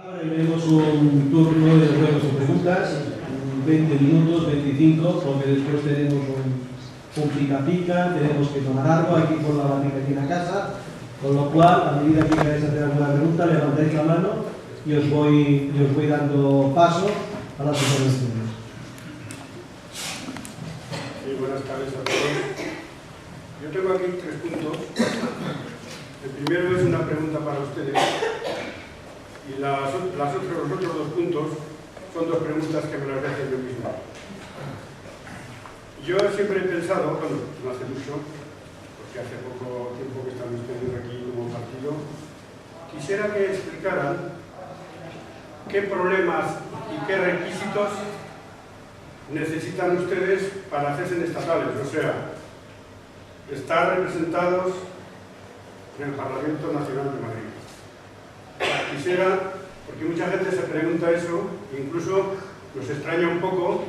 Ahora tenemos un turno de juegos y preguntas, 20 minutos, 25, porque después tenemos un pica-pica, tenemos que tomar algo aquí con la barriga aquí en la casa, con lo cual, a medida que queráis hacer alguna pregunta, levantáis la mano y os voy dando paso a las intervenciones. Sí, buenas tardes a todos. Yo tengo aquí 3 puntos. El primero es una pregunta para ustedes y los otros 2 puntos son 2 preguntas que me las voy a hacer yo mismo. Yo siempre he pensado, bueno, no hace mucho, porque hace poco tiempo que estamos teniendo aquí como partido, quisiera que explicaran qué problemas y qué requisitos necesitan ustedes para hacerse estatales, o sea, estar representados en el Parlamento Nacional de Madrid. Quisiera, porque mucha gente se pregunta eso, incluso nos extraña un poco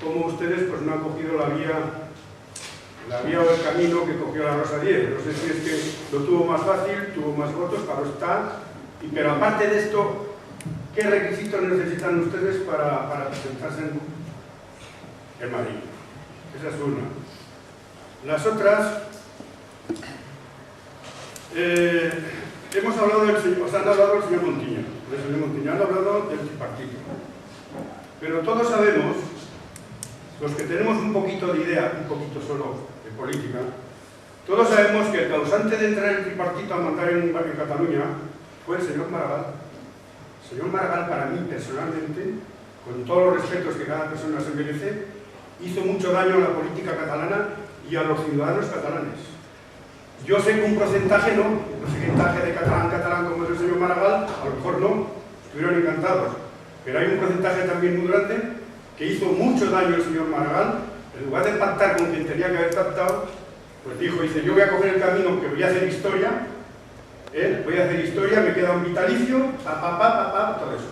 cómo ustedes pues no han cogido la vía o el camino que cogió la Rosa Díez. No sé si es que lo tuvo más fácil, tuvo más votos, claro está, pero aparte de esto, ¿qué requisitos necesitan ustedes para presentarse en Madrid? Esa es una. Las otras, hemos hablado os han hablado del señor Montilla, han hablado del tripartito. Pero todos sabemos, los que tenemos un poquito de idea, un poquito solo de política, todos sabemos que el causante de entrar el tripartito a mandar en Cataluña fue el señor Maragall. El señor Maragall, para mí personalmente, con todos los respetos que cada persona se merece, hizo mucho daño a la política catalana y a los ciudadanos catalanes. Yo sé que un porcentaje no sé qué porcentaje de catalán como es el señor Maragall, a lo mejor no, estuvieron encantados, pero hay un porcentaje también muy grande que hizo mucho daño al señor Maragall. En lugar de pactar con quien tenía que haber pactado, pues dice, yo voy a coger el camino que voy a hacer historia, me queda un vitalicio, todo eso.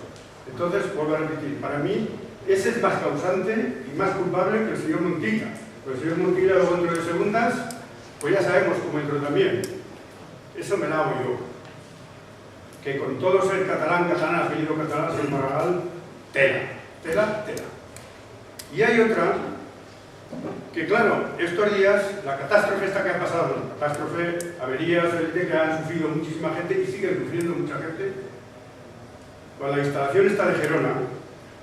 Entonces, vuelvo a repetir, para mí, ese es más causante y más culpable que el señor Montilla. Pues el señor Montilla luego entró de segundas, pues ya sabemos cómo entró también. Eso me la hago yo. Que con todo ser catalán, apellido catalán, señor Maragall, tela. Y hay otra, que claro, estos días, la catástrofe esta que ha pasado, averías que han sufrido muchísima gente y siguen sufriendo mucha gente, con la instalación esta de Gerona,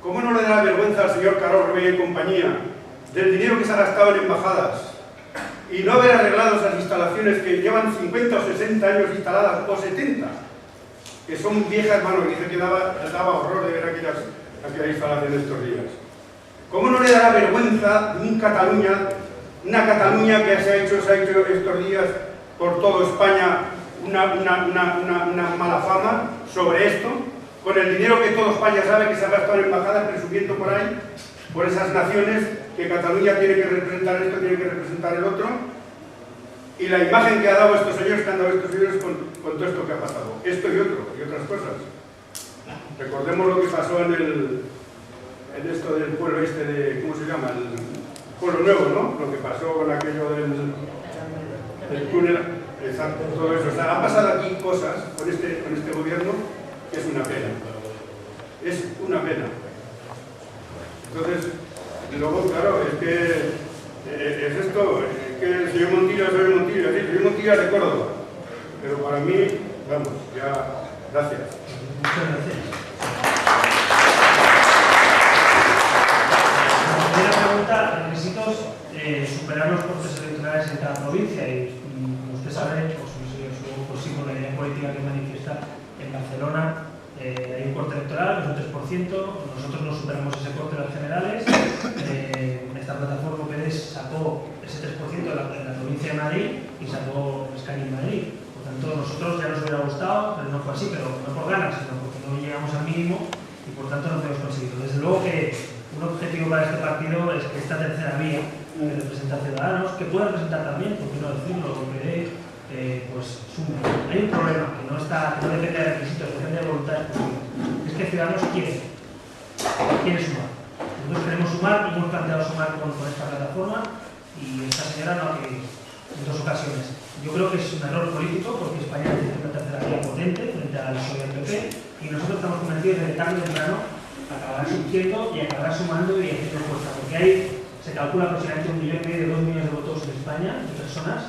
¿cómo no le da vergüenza al señor Carol Rebell y compañía del dinero que se ha gastado en embajadas y no haber arreglado esas instalaciones que llevan 50 o 60 años instaladas, o 70, que son viejas, hermano, dice que daba horror de ver aquellas instalaciones estos días? ¿Cómo no le dará vergüenza una Cataluña que se ha hecho estos días por toda España una mala fama sobre esto, con el dinero que toda España sabe que se ha gastado en embajadas, presumiendo por ahí, por esas naciones, que Cataluña tiene que representar esto, tiene que representar el otro, y la imagen que ha dado estos señores, con todo esto que ha pasado, esto y otras cosas? Recordemos lo que pasó en esto del pueblo ¿cómo se llama? El Pueblo Nuevo, ¿no? Lo que pasó con aquello del túnel, exacto, todo eso. O sea, han pasado aquí cosas con este gobierno que es una pena. Es una pena. Entonces, luego, claro, es que es esto, es que el señor Montilla, sí, el señor Montilla es de Córdoba. Pero para mí, vamos, ya, gracias. Muchas gracias. Requisitos, superar los costes electorales en cada provincia y como usted sabe, pues sí, con la idea política que manifiesta en Barcelona hay un corte electoral, es un 3%, nosotros no superamos ese corte en las generales, esta plataforma UPD sacó ese 3% en la provincia de Madrid y sacó el escaño en Madrid. Por tanto, nosotros ya nos hubiera gustado, pero no fue así, pero no por ganas, sino porque no llegamos al mínimo y por tanto no hemos conseguido. Desde luego que un objetivo para este partido es que esta tercera vía que representa a ciudadanos, que pueda representar también, por qué no decirlo, que pues sume. Hay un problema que no depende de requisitos, depende de voluntades políticas. Es que Ciudadanos quiere sumar. Nosotros queremos sumar y hemos planteado sumar con esta plataforma y esta señora no ha querido en 2 ocasiones. Yo creo que es un error político porque España necesita una tercera vía potente frente al PSOE y al PP. Y nosotros estamos convencidos de que tarde o temprano acabará surgiendo y acabará sumando y haciendo fuerza. Porque ahí se calcula aproximadamente 1,5 millones, 2 millones de votos en España, de personas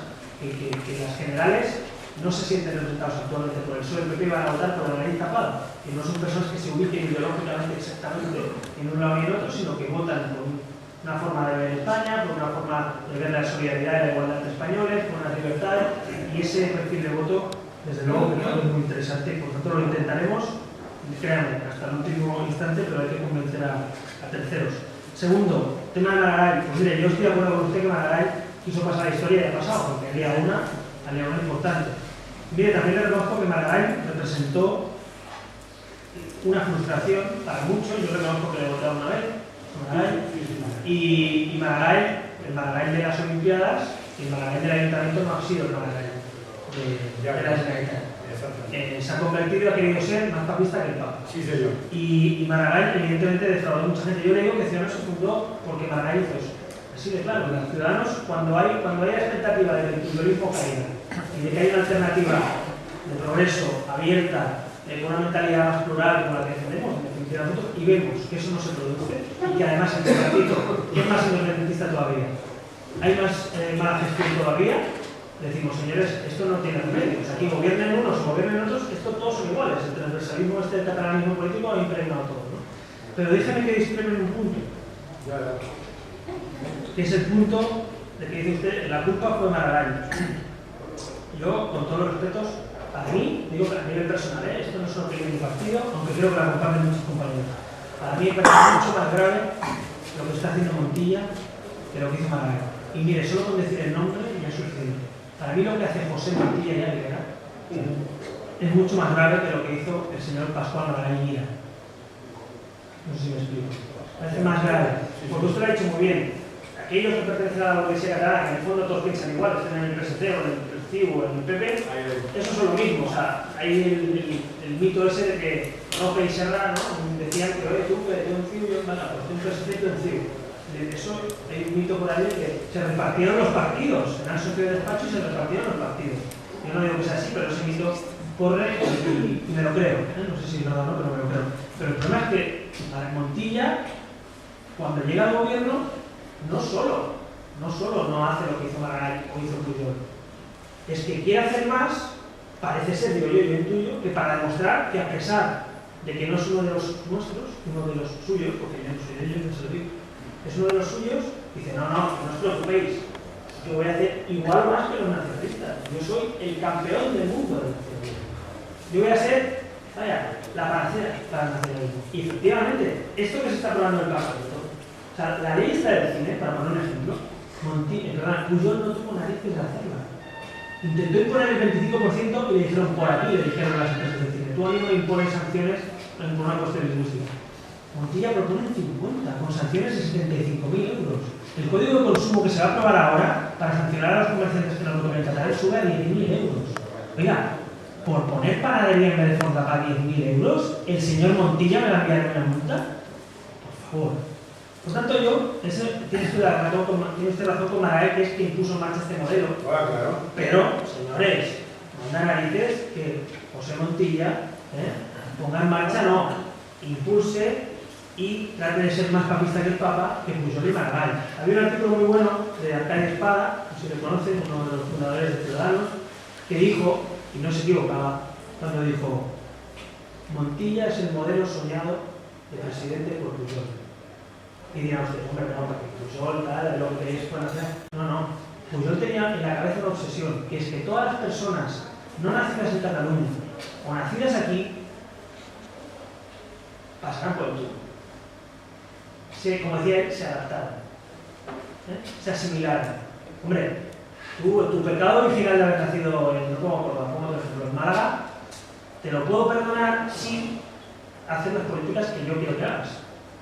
que las generales no se sienten representados actualmente por el PSOE. El PP van a votar por la nariz tapada, que no son personas que se ubiquen ideológicamente exactamente en un lado y en otro, sino que votan por una forma de ver España, por una forma de ver la solidaridad y la igualdad de españoles, por unas libertades, y ese perfil de voto, desde luego, que es muy interesante, y por tanto lo intentaremos, créanme, hasta el último instante, pero hay que convencer a terceros. Segundo, tema de Maragall. Pues mire, yo estoy de acuerdo con usted que Maragall quiso pasar la historia y ha pasado, porque había una importante. Mire, también le reconozco que Maragall representó una frustración para muchos. Yo reconozco que le he votado una vez a Maragall, y Maragall, el Maragall de las Olimpiadas y el Maragall del Ayuntamiento no ha sido el Maragall de la Generalitat. Se ha convertido y ha querido ser más papista que el Papa. Sí, señor. Y Maragall, evidentemente, defraudó a mucha gente. Yo le digo que Ciudadanos se fundó porque Maragall hizo eso. Así de claro, los ciudadanos, cuando hay expectativa de que el puyolismo caiga y de que hay una alternativa de progreso abierta, con una mentalidad más plural como la que defendemos, nosotros, y vemos que eso no se produce, y que además el partido es más independentista todavía, hay más mala gestión todavía, decimos, señores, esto no tiene remedio. Aquí gobiernen unos o gobiernen otros, esto todos son iguales. El transversalismo, el catalanismo político ha impregnado todo, ¿no? Pero déjame que discrepe en un punto, que es el punto de que dice usted, la culpa fue Maragall. Yo, con todos los respetos, para mí, digo a nivel personal, esto no es una opinión de partido, aunque creo que la comparten muchos compañeros. Para mí me parece mucho más grave lo que está haciendo Montilla que lo que hizo Maragall. Y mire, solo con decir el nombre ya es suficiente. Para mí lo que hace José Montilla y Aguilera es mucho más grave que lo que hizo el señor Pascual Maragall y Mira. No sé si me explico. Parece más grave. Porque usted lo ha dicho muy bien. Aquellos que pertenecen a la burguesía catalana, que en el fondo todos piensan igual, estén en el PSC o en el CIU o en el PP, eso son lo mismo. O sea, hay el mito ese de que Roque y Serra, ¿no?, decían que, oye, tú, que yo en CIU, yo en PSC, tú en CIU. De eso hay un mito por ahí de que se repartieron los partidos, eran socios de despacho y se repartieron los partidos. Yo no digo que sea así, pero ese mito corre y me lo creo. No sé si es verdad o no, pero me lo creo. Pero el problema es que Montilla, cuando llega al gobierno, no solo no hace lo que hizo Maragall o hizo Pujol, es que quiere hacer más, parece ser, digo yo intuyo, que para demostrar que a pesar de que no es uno de los nuestros, uno de los suyos, porque yo no soy de ellos, se lo digo, es uno de los suyos, dice, no os preocupéis, yo voy a hacer igual o más que los nacionalistas. Yo soy el campeón del mundo del nacionalismo. Yo voy a ser, vaya, la panacea para el nacionalismo. Y efectivamente, esto que se está probando en el Parlamento, o sea, la ley está del cine, para poner un ejemplo, Pujol no tuvo narices de hacerla. Intentó imponer el 25% y le dijeron por aquí, le dijeron a las empresas de cine, tú a mí no me impones sanciones por una cuestión lingüística. Montilla propone 50, con sanciones de 75.000 euros. El código de consumo que se va a aprobar ahora para sancionar a los comerciantes que no lo tomen en catalán sube a 10.000 euros. Oiga, por poner panadería en vez de Fordapar 10.000 euros, ¿el señor Montilla me va a enviar una multa? Por favor. Por tanto, tiene usted razón con Maragall, que es quien puso en marcha este modelo. Claro. Pero, señores, manda narices que José Montilla ponga en marcha, no, impulse y trate de ser más papista que el Papa, que Pujol y Maragall. Había un artículo muy bueno de Arcadi Espada, no sé si lo conocen, uno de los fundadores de Ciudadanos, que dijo, y no se equivocaba, cuando dijo, Montilla es el modelo soñado de presidente por Pujol. Y dirán ustedes, hombre, no, porque Pujol, tal, lo que es buena hacer. No. Pujol tenía en la cabeza una obsesión, que es que todas las personas no nacidas en Cataluña o nacidas aquí pasarán por el tubo. Como decía él, se adaptaron, se asimilaron. Hombre, tu pecado original de haber nacido en, no puedo acordar, pongo otro ejemplo, en Málaga, te lo puedo perdonar si haces las políticas que yo quiero que hagas.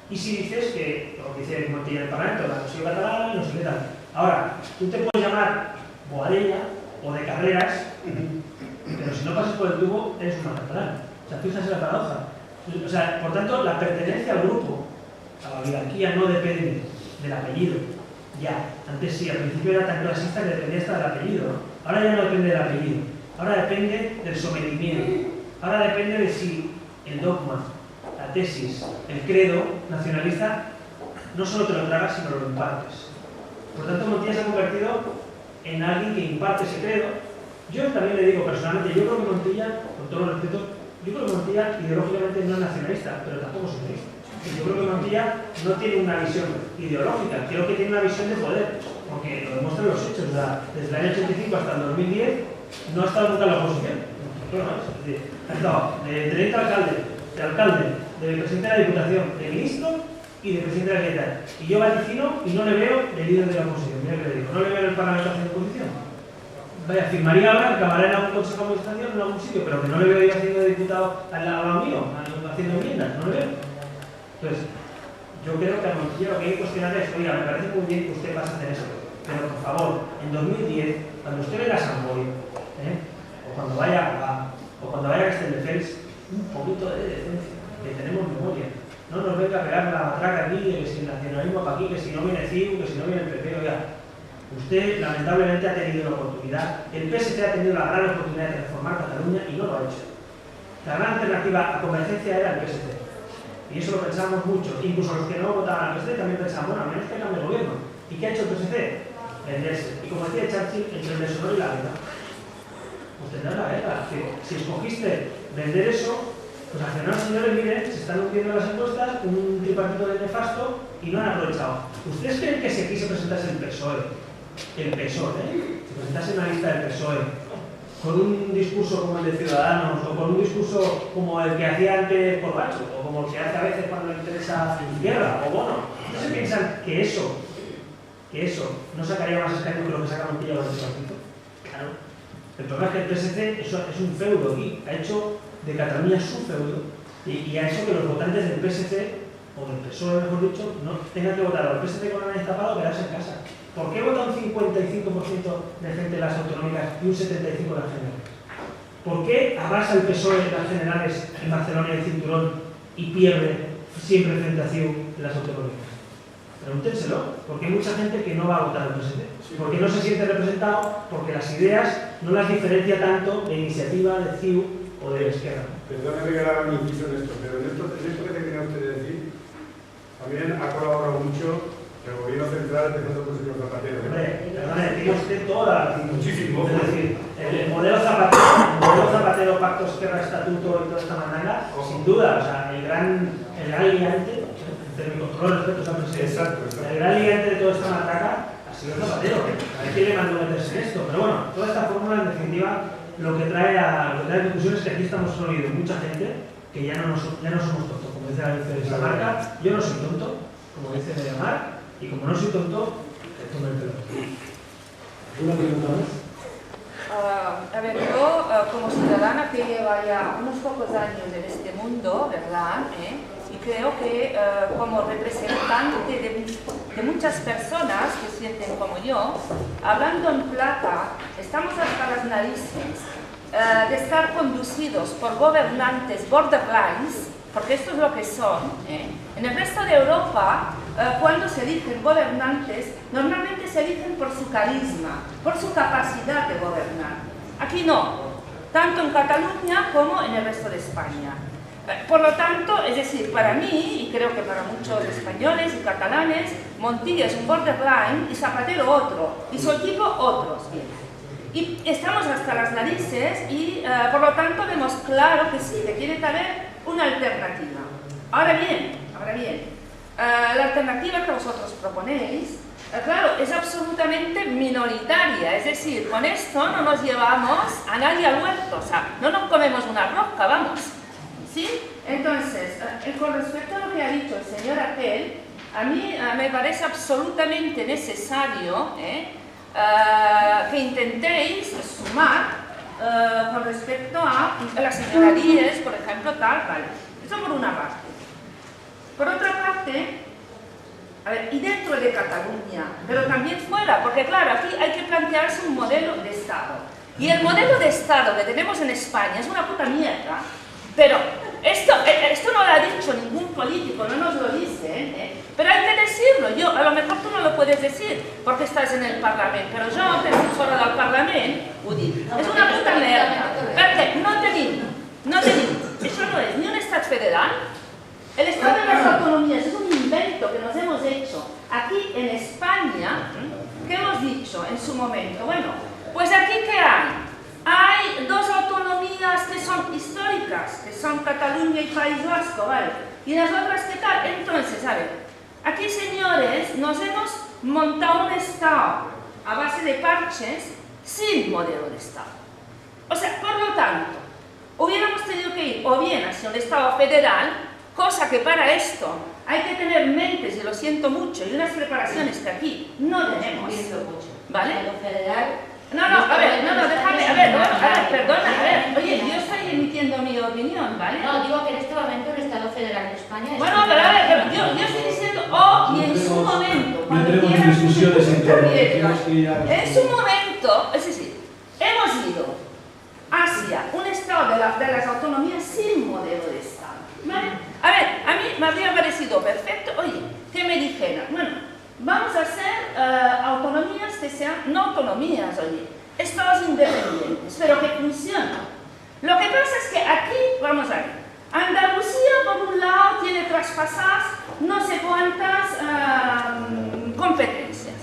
Y si dices que, lo que dice Montilla en el Parlamento, la Constitución catalana, no sé qué tal. Ahora, tú te puedes llamar Boadella o de Carreras, pero si no pasas por el tubo, eres un catalán. O sea, fíjate la paradoja. O sea, por tanto, la pertenencia al grupo, a la oligarquía, no depende del apellido. Ya, antes sí, al principio era tan clasista que dependía hasta del apellido, ¿no? Ahora ya no depende del apellido. Ahora depende del sometimiento. Ahora depende de si el dogma, la tesis, el credo nacionalista, no solo te lo tragas, sino lo impartes. Por tanto, Montilla se ha convertido en alguien que imparte ese credo. Yo también le digo personalmente, yo creo que Montilla, con todo el respeto, yo creo que Montilla ideológicamente no es nacionalista, pero tampoco es socialista. Yo creo que Montilla no tiene una visión ideológica, creo que tiene una visión de poder, porque lo demuestran los hechos. Desde el año 85 hasta el 2010 no ha estado nunca en la oposición. Es decir, ha estado de teniente alcalde, de presidente de la Diputación, de ministro y de presidente de la Generalitat. Y yo vaticino y no le veo de líder de la oposición. Mira que le digo, no le veo en el Parlamento haciendo oposición. Vaya, firmaría ahora, acabará en algún consejo de administración en algún sitio, pero que no le veo yo haciendo de diputado al lado mío, haciendo enmiendas, no le veo. Entonces, yo creo que a Montilla lo que hay que cuestionar es, oiga, me parece muy bien que usted pase a hacer eso, pero por favor, en 2010, cuando usted venga a San Boi, o cuando vaya a Castelldefels, un poquito de decencia, que tenemos memoria. No nos venga a pegar la matraca aquí, que si el nacionalismo para aquí, que si no viene CIU, que si no viene el PP, oiga. Usted lamentablemente ha tenido la oportunidad, el PSC ha tenido la gran oportunidad de reformar Cataluña y no lo ha hecho. La gran alternativa a Convergencia era el PSC. Y eso lo pensamos mucho. Incluso los que no votaban al PSC también pensaban, bueno, a menos que cambie el gobierno. ¿Y qué ha hecho el PSC? Venderse. Y como decía Churchill, entre el deshonor y la guerra. Pues tendrá la guerra. Si escogiste vender eso, pues al final, señores, miren, se están hundiendo las encuestas, un tripartito de nefasto y no han aprovechado. ¿Ustedes creen que si aquí se presentase el PSOE, se presentase en la lista del PSOE, con un discurso como el de Ciudadanos, o con un discurso como el que hacía antes Corbacho, o como el que hace a veces cuando le interesa Guerra o Bono, ¿ustedes piensan que eso no sacaría más escaños que lo que saca Montilla o el partido? Claro. El problema es que el PSC es un feudo aquí, ha hecho de Cataluña su feudo y ha hecho que los votantes del PSC, o del PSOE mejor dicho, no tengan que votar al PSC con la nariz tapada o quedarse en casa. ¿Por qué vota un 55% de gente en las autonómicas y un 75% en las generales? ¿Por qué avanza el PSOE en las generales en Barcelona y el Cinturón y pierde siempre frente a CIU en las autonómicas? Pregúntenselo, porque hay mucha gente que no va a votar al PSC, porque no se siente representado, porque las ideas no las diferencia tanto de Iniciativa, de CIU o de Esquerra. Perdóname que haga un inciso en esto, pero en esto que termina usted de decir, también ha colaborado mucho el gobierno central, empezando por el señor Zapatero. Hombre, perdone, tiene usted toda la razón. Muchísimo. Es decir, el modelo Zapatero, Pacto Esquerra, Estatuto y toda esta mandanga, sin duda, o sea, el gran guiante, con todo el respeto al presidente, exacto. El gran guiante de toda esta matraca ha sido Zapatero. A ver quién le mandó meterse en esto. Pero bueno, toda esta fórmula, en definitiva, lo que trae a conclusiones es que aquí estamos reunidos mucha gente que ya no somos tontos, como dice la de esa marca. Yo no soy tonto, como dice Mediamar. Y como no soy tonto, tomo el pelo. ¿Una pregunta más? A ver, yo como ciudadana que lleva ya unos pocos años en este mundo, ¿verdad? Y creo que como representante de muchas personas que sienten como yo, hablando en plata, estamos hasta las narices de estar conducidos por gobernantes borderlines, porque esto es lo que son. En el resto de Europa, cuando se eligen gobernantes, normalmente se eligen por su carisma, por su capacidad de gobernar. Aquí no, tanto en Cataluña como en el resto de España. Por lo tanto, es decir, para mí, y creo que para muchos españoles y catalanes, Montilla es un borderline y Zapatero otro, y su equipo otros. Y estamos hasta las narices y, por lo tanto, vemos claro que sí, que tiene que haber una alternativa. Ahora bien, la alternativa que vosotros proponéis, claro, es absolutamente minoritaria, es decir, con esto no nos llevamos a nadie al huerto, o sea, no nos comemos una rosca, vamos, ¿sí? Entonces, con respecto a lo que ha dicho el señor Aquel, a mí me parece absolutamente necesario que intentéis sumar con respecto a la señora Díez, por ejemplo, tal. Eso por una parte. Por otra parte, a ver, y dentro de Cataluña, pero también fuera, porque claro, aquí hay que plantearse un modelo de Estado. Y el modelo de Estado que tenemos en España es una puta mierda, pero esto no lo ha dicho ningún político, no nos lo dice, pero hay que decirlo. A lo mejor tú no lo puedes decir porque estás en el Parlamento, pero yo, que soy fuera del Parlamento, ho dic. És una puta merda, perquè no tenim, això no és ni un estat federal. El Estado de las autonomías es un invento que nos hemos hecho aquí en España. ¿Qué hemos dicho en su momento? Bueno, pues aquí ¿qué hay? Hay dos autonomías que son históricas, que son Cataluña y País Vasco, ¿vale? ¿Y las otras qué tal? Entonces, a ver, aquí, señores, nos hemos montado un Estado a base de parches sin modelo de Estado. O sea, por lo tanto, hubiéramos tenido que ir o bien hacia un Estado federal, cosa que para esto hay que tener mentes, y lo siento mucho, y unas preparaciones que aquí no tenemos, ¿vale? No, a ver, déjame, a ver, perdona, a ver, oye, yo estoy emitiendo mi opinión, ¿vale? No, digo que en este momento el Estado federal de España es... Bueno, pero a ver, yo estoy diciendo, y en su momento, cuando entremos en quieran discusiones en su momento, es decir, hemos ido hacia un Estado de las autonomías sin modelo de Estado, ¿vale? A ver, a mí me habría parecido perfecto, oye, que me dijeran, bueno, vamos a hacer autonomías que sean, no autonomías, oye, estados independientes, pero que funcionan. Lo que pasa es que aquí, vamos a ver, Andalucía por un lado tiene traspasadas no sé cuántas competencias.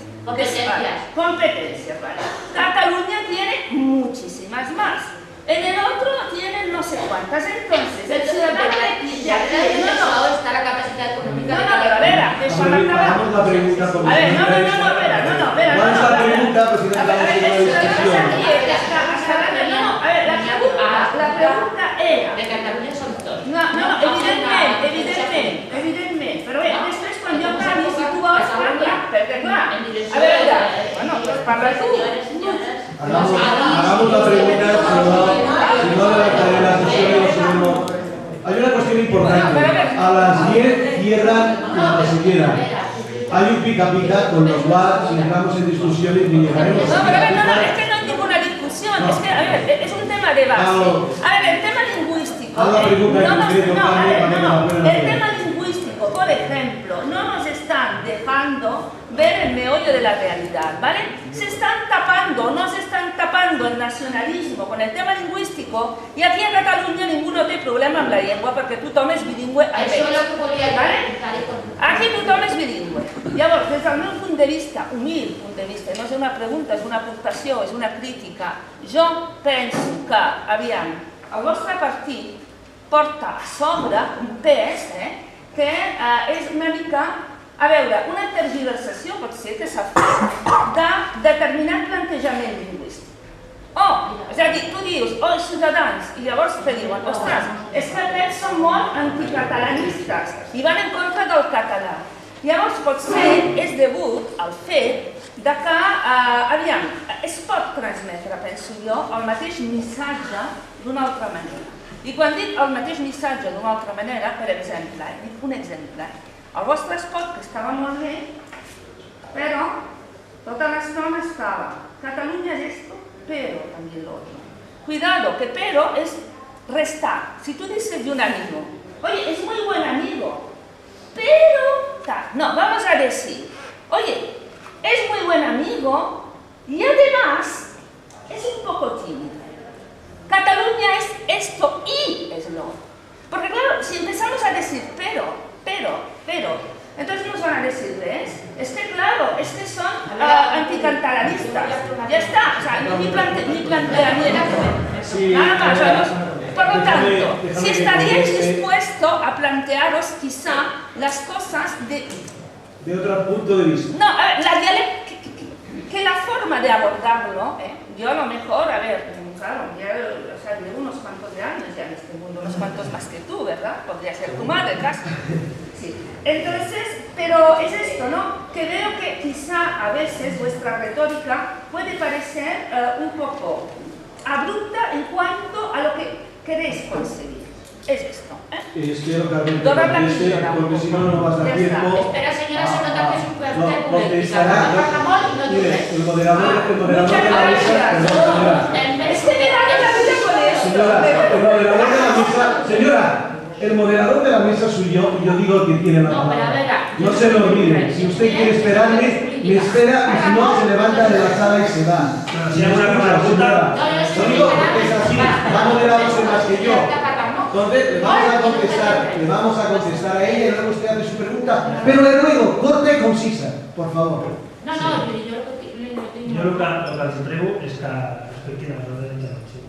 Competencias, ¿vale? Cataluña tiene muchísimas más. En el otro tienen no sé cuántas. Entonces, el ciudadano no está la capacidad económica. pero a ver, hagamos la pregunta por a ver, no, ¿cuál es la pregunta? Pues si no estamos en una discusión. La pregunta era... De Cataluña son dos. No, evidentemente. Pero després quan jo parli, si tu vols, parla. Perquè clar, a veure, bueno, pues parla tú. Hagamos la pregunta, si no levantaré la sesión y seguimos. Hay una cuestión importante. A las 10 cierran cuando se quieran. Hay un pica-pica, con lo cual, si entramos en discusiones, ni llegaremos No, pero a ver, no, es que no hay ninguna discusión. Es que, a ver, es un tema de base. A ver, el tema lingüístico. El tema lingüístico, por ejemplo, no nos están dejando ver el meollo de la realidad, ¿vale? Se están tapando, no se están tapando el nacionalismo con el tema lingüístico, y aquí en Catalunya ninguno té problema amb la llengua perquè tothom és bilingüe. Això és el que volia dir. Aquí tothom és bilingüe. Llavors, des del meu punt de vista, humil punt de vista, no és una pregunta, és una aportació, és una crítica, jo penso que, aviam, el vostre partit porta a sobre un pes que és una mica, a veure, una tergiversació pot ser que s'ha fet de determinat plantejament lingüístic. És a dir, tu dius, els ciutadans, i llavors te diuen, ostres, és que aquests són molt anticatalanistes i van en contra del català. Llavors, potser és degut al fet de que, aviam, es pot transmetre, penso jo, el mateix missatge d'una altra manera. I quan dic el mateix missatge d'una altra manera, per exemple, dic un exemple. El vostre spot, que estava molt bé, però tota l'estona estava Catalunya és esto, pero también lo otro. Cuidado, que pero es restar. Si tú dices de un amigo, oye, es muy buen amigo, pero tal. No, vamos a decir, oye, es muy buen amigo y además es un poco tímido. Cataluña es esto y es lo otro. Porque claro, si empezamos a decir pero, entonces nos van a decir, ¿ves? Es que claro, es que son anticatalanistas. Ya está, o sea, ni planteamiento. Nada más. Por lo tanto, si estaríais dispuestos a plantearos quizá las cosas de otro punto de vista. No, a ver, que la forma de abordarlo, yo a lo mejor, a ver, claro, ya llevo unos cuantos de años ya en este mundo, unos cuantos más que tú, ¿verdad? Podría ser tu madre, casi. Sí. Entonces, pero es esto, ¿no? Que veo que quizá a veces vuestra retórica puede parecer un poco abrupta en cuanto a lo que queréis conseguir. Es esto, Espero que alguien te conteste, porque si no, no vas a dar tiempo. Espera, señora, se nota que es un No, contestará. Mire, el moderador de la mesa... Es que me da la vida con eso. Señora, el moderador de la mesa soy yo y yo digo el que tiene la palabra. No se lo olvide. Si usted quiere esperarme, me espera y si no, se levanta de la sala y se va. Si hay una pregunta, lo digo porque es así. Va a moderar más que yo. Entonces, le vamos a contestar a ella y luego usted hace su pregunta. Pero le ruego, corta y concisa, por favor. No, no, jo el que tinc... Jo el que els prego és que respectin els ordres d'intervenció.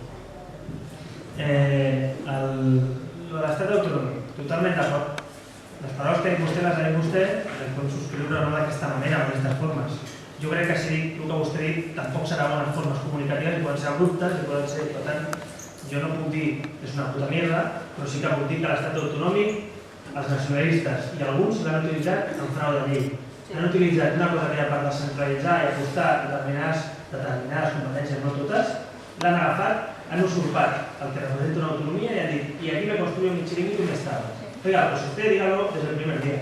L'estat autonòmic, totalment d'acord. Les paraules que ha dit vostè les ha dit vostè, les pot subscriure o no d'aquesta manera, d'aquestes formes. Jo crec que si el que vostè ha dit tampoc serà bones formes comunicatives, i poden ser abruptes, i poden ser, per tant, jo no puc dir que és una puta mierda, però sí que puc dir que l'estat autonòmic, els nacionalistes i alguns l'han utilitzat en frau de llei. Han utilitzat una cosa que era per descentralitzar i apostar determinades competències, no totes, l'han agafat, han usurpat el que representa una autonomía y han dit, y aquí me construyo mi chiringuito y mi estado. Oiga, pues usted dígalo desde el primer día.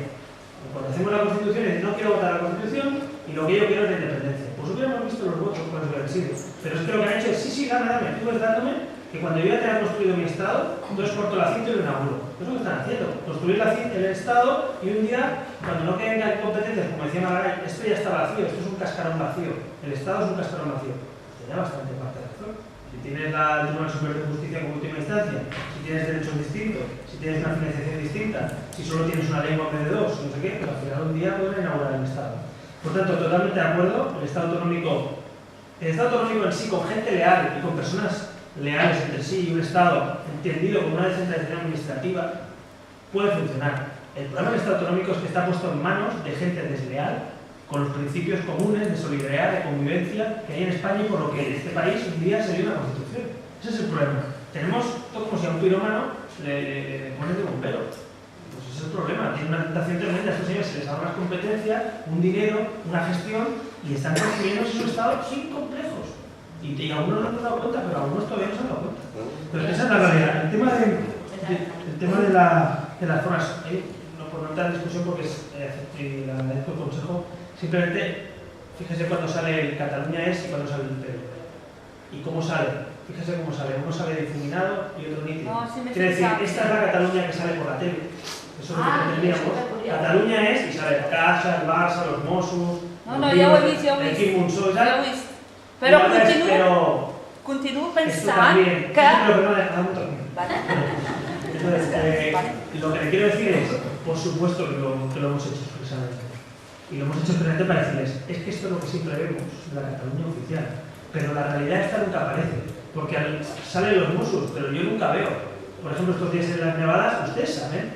Cuando hacemos la Constitución, es no quiero votar la Constitución y lo que yo quiero es la independencia. Pues hubiéramos visto los votos cuando hubiera sido. Pero es que lo que han hecho es, sí, dame, tú ves dándome que cuando yo ya tenga construido mi Estado, entonces corto la cinta y lo inauguro. Eso es lo que están haciendo. Construir el Estado y un día, cuando no queden competencias, como decía Maragall, esto ya está vacío, esto es un cascarón vacío. El Estado es un cascarón vacío. Tenía bastante parte de razón. Si tienes la Tribunal Superior de Justicia como última instancia, si tienes derechos distintos, si tienes una financiación distinta, si solo tienes una lengua en vez de dos, no sé qué, pero al final un día pueden inaugurar el Estado. Por tanto, totalmente de acuerdo, el Estado autonómico en sí, con gente leal y con personas leales entre sí y un Estado entendido como una descentralización administrativa, puede funcionar. El problema del Estado autonómico es que está puesto en manos de gente desleal, con los principios comunes de solidaridad, de convivencia que hay en España y por lo que en este país un día se dio una constitución. Ese es el problema. Tenemos todo como si a un pirómano le ponen de bombero. Pues ese es el problema. Tiene una tentación tremenda. A estos señores se les da más competencia, un dinero, una gestión y están construyendo su Estado sin complejos. Y algunos no han dado cuenta, pero algunos todavía no se han dado cuenta. Pero esa es la realidad. El tema de las formas, no por no entrar en discusión porque le agradezco el consejo, simplemente fíjese cuando sale Cataluña es y cuando sale el PER. ¿Y cómo sale? Fíjese cómo sale. Uno sale difuminado y otro nítido. No, Quiere decir, esta es la Cataluña que sale por la tele. Eso es lo que pretendíamos. Cataluña es y sale el Casa, el Barça, los Mossos, yo ho he vist, el Quim Monzó y tal. Però Esto continuo pensant también. que... Pero no, entonces, lo que le quiero decir es, por supuesto que lo hemos hecho expresamente. Y lo hemos hecho expresamente para decirles, es que esto es lo que siempre vemos de la Cataluña oficial. Pero la realidad esta nunca aparece. Porque salen los Mossos, pero yo nunca veo. Por ejemplo, estos días en las Nevadas, ustedes saben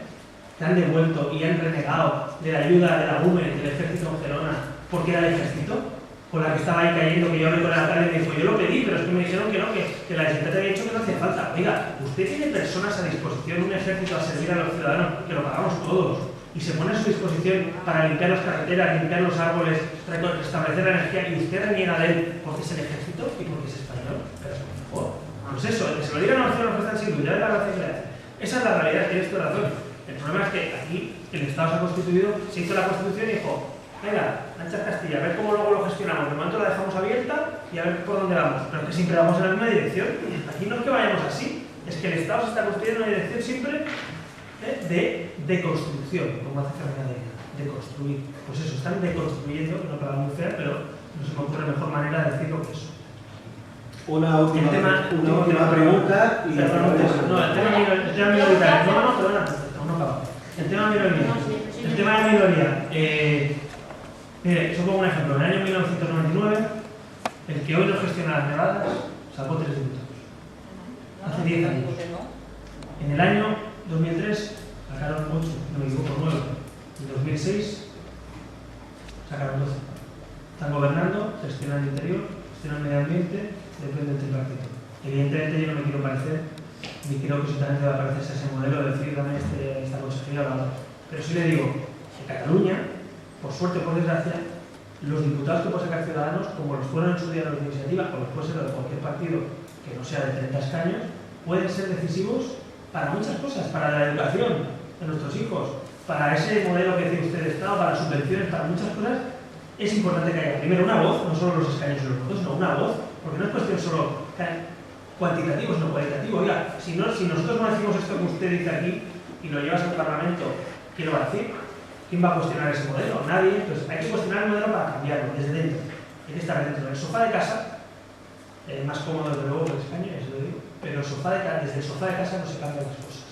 que han devuelto y han renegado de la ayuda de la UME, del ejército en Gerona, porque era el ejército con la que estaba ahí cayendo, que yo hablé con el alcalde y me dijo, yo lo pedí, pero es que me dijeron que no, que la Generalitat había dicho que no hacía falta. Oiga, usted tiene personas a disposición, un ejército a servir a los ciudadanos, que lo pagamos todos, y se pone a su disposición para limpiar las carreteras, limpiar los árboles, restablecer la energía, y usted reniega de él porque es el ejército y porque es español. Pero es mejor. Pues eso, que se lo digan a los ciudadanos que están sin luz, ya es la gracia que le hace. Esa es la realidad, tienes toda razón. El problema es que aquí el Estado se ha constituido, se hizo la Constitución y dijo, venga, Ancha Castilla, a ver cómo luego lo gestionamos. De momento la dejamos abierta y a ver por dónde vamos. Pero es que siempre vamos en la misma dirección. Aquí no es que vayamos así, es que el Estado se está construyendo en una dirección siempre de construcción, como hace Fernández, de construir. Pues eso, están deconstruyendo, una palabra muy fea, pero no se me ocurre mejor manera de decirlo que eso. Una última pregunta. No, el tema minoritario. No, perdona, aún no acaba. El tema minoría. El tema de minoría. Mire, os pongo un ejemplo. En el año 1999, el que hoy no gestiona las Nevadas sacó 3 diputados. Hace 10 años. En el año 2003 sacaron 8, no me equivoco, 9. En 2006 sacaron 12. Están gobernando, gestionan el interior, gestionan el medio ambiente, depende del tripartito. Evidentemente yo no me quiero parecer, ni creo que solamente va a parecerse a ese modelo de decir dame esta consejería o la otra. Pero sí le digo, en Cataluña, por suerte o por desgracia, los diputados que pueden sacar Ciudadanos, como los fueron en su día de la iniciativa, o los puede ser de cualquier partido que no sea de 30 escaños, pueden ser decisivos para muchas cosas, para la educación de nuestros hijos, para ese modelo que dice usted de Estado, para subvenciones, para muchas cosas. Es importante que haya primero una voz, no solo los escaños y los votos, sino una voz, porque no es cuestión solo cuantitativo, sino cualitativo. Oiga, si nosotros no decimos esto que usted dice aquí y lo llevas al Parlamento, ¿quién lo va a decir? ¿Quién va a cuestionar ese modelo? Nadie. Entonces hay que cuestionar el modelo para cambiarlo, desde dentro. Hay que estar dentro. El sofá de casa, más cómodo desde luego que el escaño, eso lo digo, pero desde el sofá de casa no se cambian las cosas.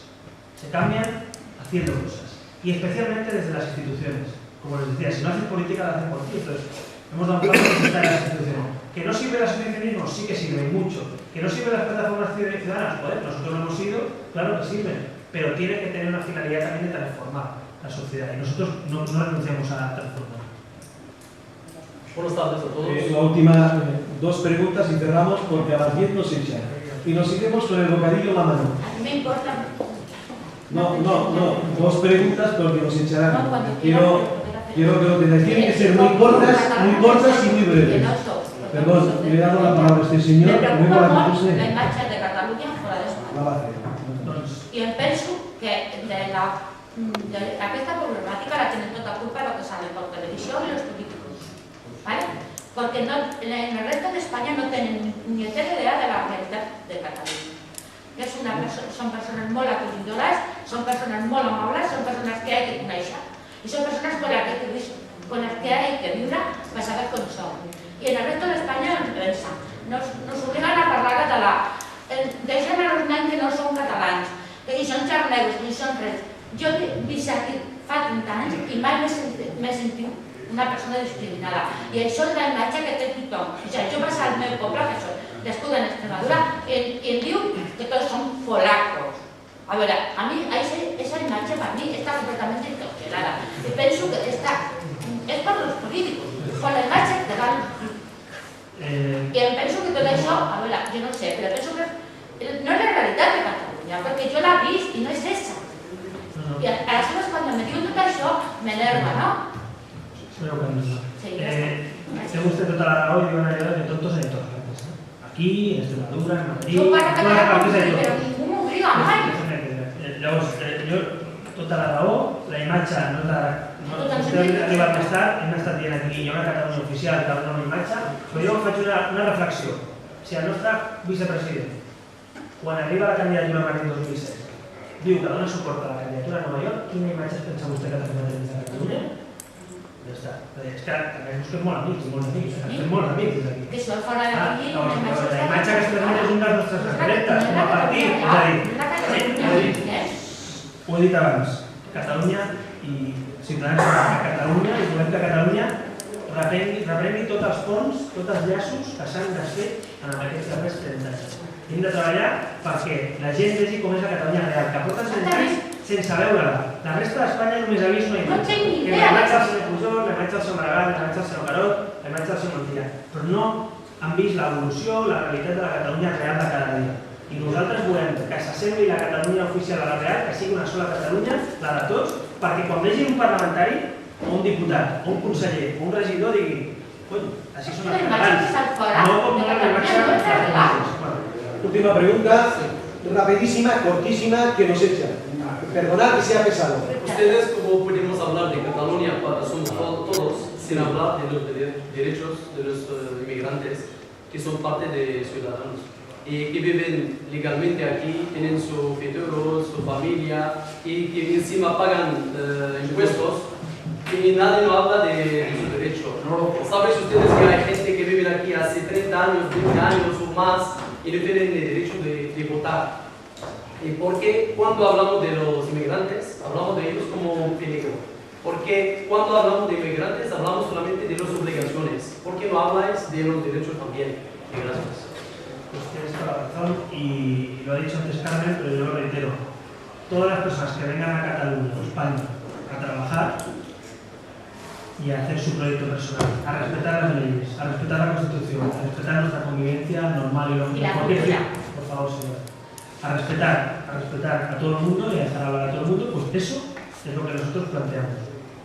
se cambian haciendo cosas. Y especialmente desde las instituciones. Como les decía, si no haces política, la hacen por ti. Entonces, hemos dado un paso que está en las instituciones. ¿Que no sirve el asociacionismo? Sí que sirve, mucho. ¿Que no sirven las plataformas ciudadanas? Joder, nosotros lo hemos sido, claro que sirven. Pero tiene que tener una finalidad también de transformar la sociedad. Y nosotros no renunciamos a transformar. Buenas tardes a todos. La última, dos preguntas y cerramos porque a las 10 nos echan. Y nos iremos con el bocadillo en la mano. A mí me importa. No, dos preguntas porque nos echarán. No, cuando Quiero que lo tengáis. Tienen que ser muy cortas y muy breves. Perdón, le he dado la palabra a este señor. Me Luego preocupa la molt propuse. la imatge de Catalunya fora d'Espanya. La va a hacer. I em penso que aquesta problemàtica la tenen tota culpa lo que sale por televisión y los políticos, ¿vale? Porque no, en el resto de España no tienen ni idea de la realidad de Cataluña. Son personas molt acollidores, son personas molt amables, son personas que hay que conèixer y son personas con las que hay que viure para saber com son. Y en el resto de España nos obligan a parlar català. Deixen a los nens que no són catalans, que hi són xarneus, que hi són res. Jo visc aquí fa 30 anys i mai m'he sentit una persona discriminada. I això és la imatge que té tothom. O sigui, jo vaig al meu poble, que soy nascuda en Extremadura, i em diu que tots són polacos. A veure, a mi esa imatge per mi està completament distorsionada. I penso que és per los políticos, per la imatge que dan. I em penso que tot això, a veure, jo no sé, però penso que no és la realitat de Catalunya, perquè jo l'he vist i no és esa. I aleshores, quan me diu tot això, m'enerva, ¿no? Espero que no. Sí, ja està. Tengo usted toda la razón y digo una idea de tontos en todas partes. Aquí, en Extremadura, en Madrid, Jo parlo en todas català com partes hay vull, però tontos. ningú m'obliga mai. Llavors, jo, tota la raó, la imatge no t'ha... Totalment. Vostè ha arribat més tard, hem estat dient aquí, hi ha una Catalunya oficial que dona una imatge, però jo faig una reflexió. Si el nostre vicepresident, quan arriba a la candidatura a Madrid 2016, diu que dona suport a la candidatura a Nova York, quina imatge es pensa vostè que ha fet des de Catalunya? Ja està. És que també busquem molt amics, fem molts amics des d'aquí. Que això fora d'aquí, una imatge La imatge que es presenta és un dels nostres referents, com a partit, és a dir, ho he dit abans, Catalunya i Ciutadans a Catalunya, i volem que Catalunya reprengui tots els ponts, tots els llaços que s'han desfet en aquests darrers 30 anys. Hem de treballar perquè la gent vegi com és la Catalunya real, que porten 30 anys sense veure-la. La resta d'Espanya només ha vist una imatge. No tinc ni Que idea. la imatge del senyor Pujol, la imatge del senyor Maragall, la imatge del senyor Carot, la imatge del senyor Montilla. Però no han vist l'evolució, la realitat de la Catalunya real de cada dia. I nosaltres volem que s'assembli la Catalunya oficial a la real, que sigui una sola Catalunya, la de tots, perquè quan vegi un parlamentari, o un diputat, o un conseller, o un regidor, digui, cony, així són els catalans. No com una imatge de les Última pregunta, rapidísima, cortísima, que nos echa. Perdonad que sea pesado. Ustedes, ¿cómo podemos hablar de Cataluña para somos todos, sin hablar de los derechos de los inmigrantes que son parte de ciudadanos y que viven legalmente aquí, tienen su futuro, su familia y que encima pagan impuestos y nadie no habla de su derecho? ¿Sabes ustedes que hay gente que vive aquí hace 30 años, 20 años o más y no tienen el derecho de votar? ¿Y por qué cuando hablamos de los inmigrantes, hablamos de ellos como un peligro? Porque cuando hablamos de inmigrantes, hablamos solamente de las obligaciones. ¿Por qué no habláis de los derechos también? Gracias. Pues tienes toda la razón y lo ha dicho antes Carmen, pero yo lo reitero. Todas las personas que vengan a Cataluña o España a trabajar y a hacer su proyecto personal, a respetar las leyes, a respetar la Constitución, a respetar nuestra convivencia normal y lógica. Por favor, señora. A respetar a todo el mundo y a dejar hablar a todo el mundo, pues eso es lo que nosotros planteamos.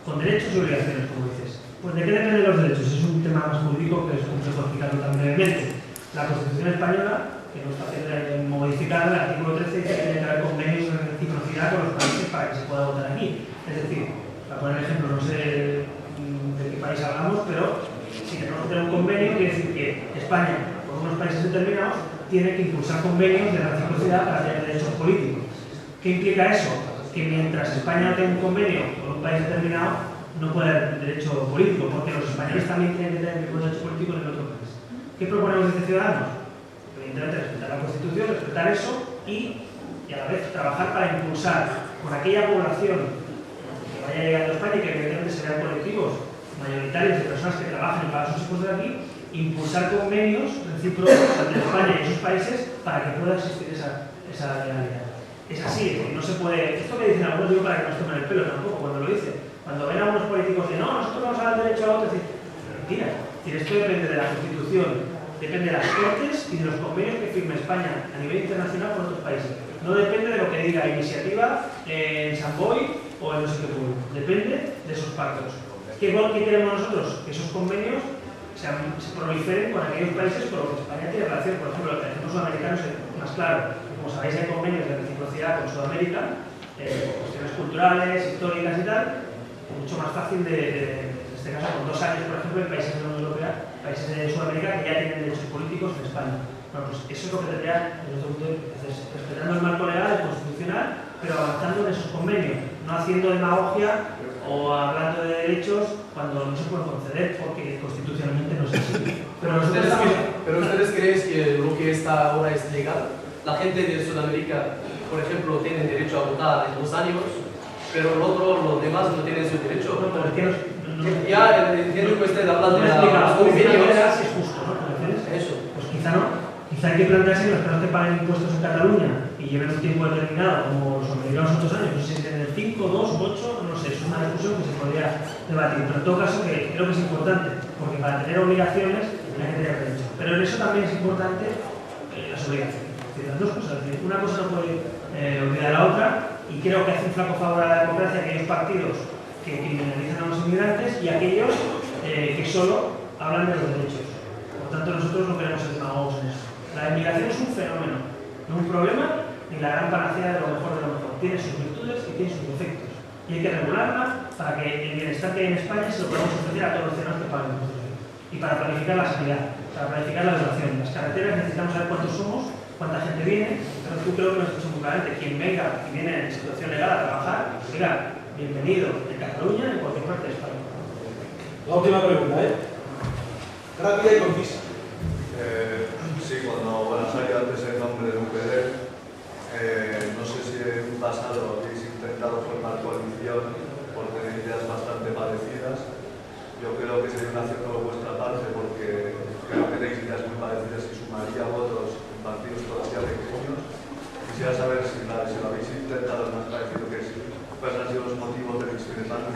Con derechos y obligaciones, como dices. Pues ¿de qué dependen los derechos? Es un tema más jurídico que es complejo explicarlo tan brevemente. La Constitución española, que no es fácil de modificar, el artículo 13 dice que tiene que haber convenios de reciprocidad con los países para que se pueda votar aquí. Es decir, para poner ejemplo, no sé de qué país hablamos, pero si tenemos que tener un convenio, quiere decir que España, por unos países determinados, tiene que impulsar convenios de reciprocidad para tener derechos políticos. ¿Qué implica eso? Que mientras España no tenga un convenio con un país determinado, no puede haber derecho político, porque los españoles también tienen que tener el mismo derecho político en el otro país. ¿Qué proponemos desde Ciudadanos? Evidentemente respetar la Constitución, respetar eso y a la vez trabajar para impulsar con aquella población que vaya llegando a España y que evidentemente serán colectivos mayoritarios de personas que trabajan y pagan sus impuestos de aquí, impulsar convenios recíprocos entre España y esos países para que pueda existir esa legalidad. Es así, es decir, no se puede. Esto que dicen algunos, digo para que no se tomen el pelo tampoco cuando lo dicen. Cuando ven a algunos políticos de no, nosotros vamos a dar derecho a otro, mentira. Esto depende de la Constitución, depende de las Cortes y de los convenios que firme España a nivel internacional con otros países. No depende de lo que diga Iniciativa en San Boy o en no sé qué pueblo. Depende de esos pactos. ¿Qué queremos nosotros? Que esos convenios se proliferen con aquellos países con los que España tiene relación. Por ejemplo, el ejemplo sudamericano es más claro. Como sabéis, hay convenios de reciprocidad con Sudamérica, cuestiones culturales, históricas y tal, mucho más fácil en este caso, con 2 años, por ejemplo, en países de la Unión Europea, países de Sudamérica que ya tienen derechos políticos en España. Bueno, pues eso es lo que tendría, desde nuestro punto de vista, respetando el marco legal, el constitucional, pero avanzando en esos convenios, no haciendo demagogia o hablando de derechos cuando no se pueden conceder porque constitucionalmente no es así. Pero ustedes creen que lo que está ahora es legal? La gente de Sudamérica, por ejemplo, tiene derecho a votar en 2 años, pero los demás no tienen su derecho. Ya entiendo que usted habla de los convenios. Es justo, ¿no? Eso. Pues quizá no. Quizá hay que plantearse que los que no te paguen impuestos en Cataluña y lleven un tiempo determinado, como los americanos 8 años, no sé si tienen 5, 2 u 8, no sé, es una discusión que se podría debatir. Pero en todo caso, que creo que es importante, porque para tener obligaciones hay que tener derechos. Pero en eso también es importante las obligaciones. Las dos cosas, una cosa no puede olvidar a la otra, y creo que hace un flaco favor a la democracia aquellos partidos que criminalizan a los inmigrantes y aquellos que solo hablan de los derechos. Por tanto, nosotros no queremos ser demagogos en eso. La inmigración es un fenómeno, no un problema, ni la gran panacea de lo mejor de lo mejor. Tiene sus virtudes y tiene sus defectos. Y hay que regularla para que el bienestar que hay en España se lo podamos ofrecer a todos los ciudadanos que paguen impuestos. Y para planificar la sanidad, para planificar la educación. Las carreteras necesitamos saber cuántos somos, cuánta gente viene, pero tú creo que lo has dicho muy claramente. Quien venga y viene en situación legal a trabajar, diga, bienvenido en Cataluña, en cualquier parte de España. La última pregunta, rápida y concisa. Sí, cuando salió antes el nombre de UPD, no sé si en un pasado habéis intentado formar coalición por tener ideas bastante parecidas. Yo creo que sería un acierto de vuestra parte porque creo que tenéis ideas muy parecidas y sumaría votos en partidos todavía pequeños. Quisiera saber si lo habéis intentado, me ha parecido que sí. ¿Cuáles han sido los motivos de discrepancia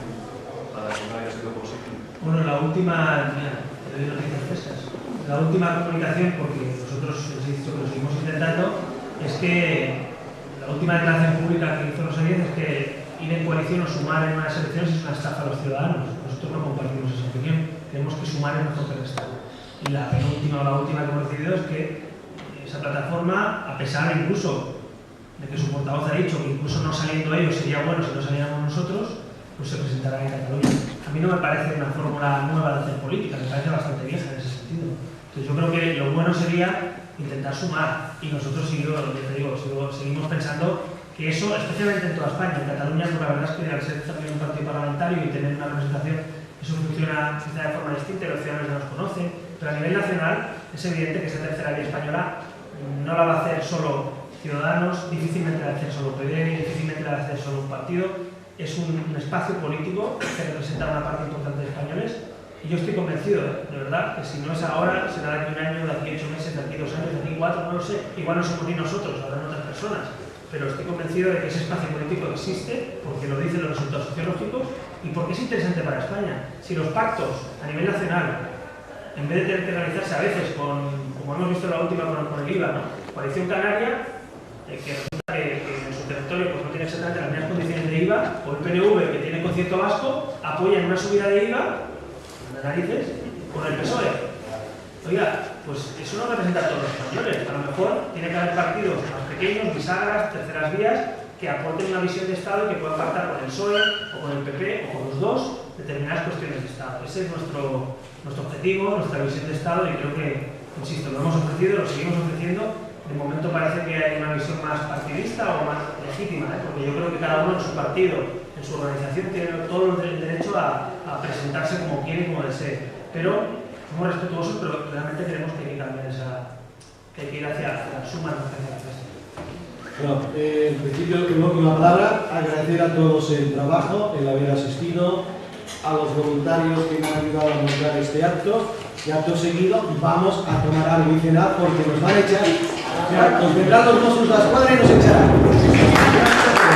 para que no haya sido posible? Bueno, la última, te doy noticias frescas. La última comunicación, porque nosotros os he dicho que lo seguimos intentando, es que la última declaración pública que hizo Rosalía es que ir en coalición o sumar en unas elecciones es una estafa a los ciudadanos. Nosotros no compartimos esa opinión. Creemos que sumar es mejor que restar. Y la penúltima o la última que hemos recibido es que esa plataforma, a pesar incluso de que su portavoz ha dicho que incluso no saliendo ellos sería bueno si no saliéramos nosotros, pues se presentará en Cataluña. A mí no me parece una fórmula nueva de hacer política, me parece bastante vieja en ese sentido. Entonces yo creo que lo bueno sería intentar sumar y nosotros seguimos pensando que eso, especialmente en toda España, en Cataluña, pues la verdad es que al ser también un partido parlamentario y tener una representación, eso funciona quizá de forma distinta y los ciudadanos ya nos conocen, pero a nivel nacional es evidente que esa tercera vía española no la va a hacer solo Ciudadanos, difícilmente la va a hacer solo PD, difícilmente la va a hacer solo un partido. Es un espacio político que representa una parte importante de españoles y yo estoy convencido, de verdad, que si no es ahora, será de aquí 1 año, de aquí 8 meses, de aquí 2 años, de aquí 4, no lo sé. Igual no somos ni nosotros, habrán otras personas, pero estoy convencido de que ese espacio político existe porque lo dicen los resultados sociológicos y porque es interesante para España. Si los pactos a nivel nacional, en vez de tener que realizarse a veces como hemos visto en la última con el IVA, ¿no? Coalición Canaria, que resulta que en su territorio pues, no tiene exactamente las mismas condiciones de IVA, o el PNV, que tiene concierto vasco, apoyan una subida de IVA, de narices, con el PSOE. Oiga, pues eso no representa a todos los españoles. A lo mejor tiene que haber partidos más pequeños, bisagras, terceras vías, que aporten una visión de Estado y que puedan pactar con el PSOE, o con el PP, o con los dos, determinadas cuestiones de Estado. Ese es nuestro objetivo, nuestra visión de Estado, y creo que, insisto, lo hemos ofrecido, lo seguimos ofreciendo. De momento parece que hay una visión más partidista o más legítima, porque yo creo que cada uno en su partido, en su organización, tiene todo el derecho a presentarse como quiere y como desee. Pero somos respetuosos, pero realmente creemos que hay que cambiar que hay que ir hacia la suma, no hacia la clase. Bueno, en principio, primero con la palabra, agradecer a todos el trabajo, el haber asistido, a los voluntarios que me han ayudado a montar este acto, y acto seguido vamos a tomar algo y cenar porque nos van a echar, o sea, nos vendrán los Mossos de la Escuadra y nos echarán.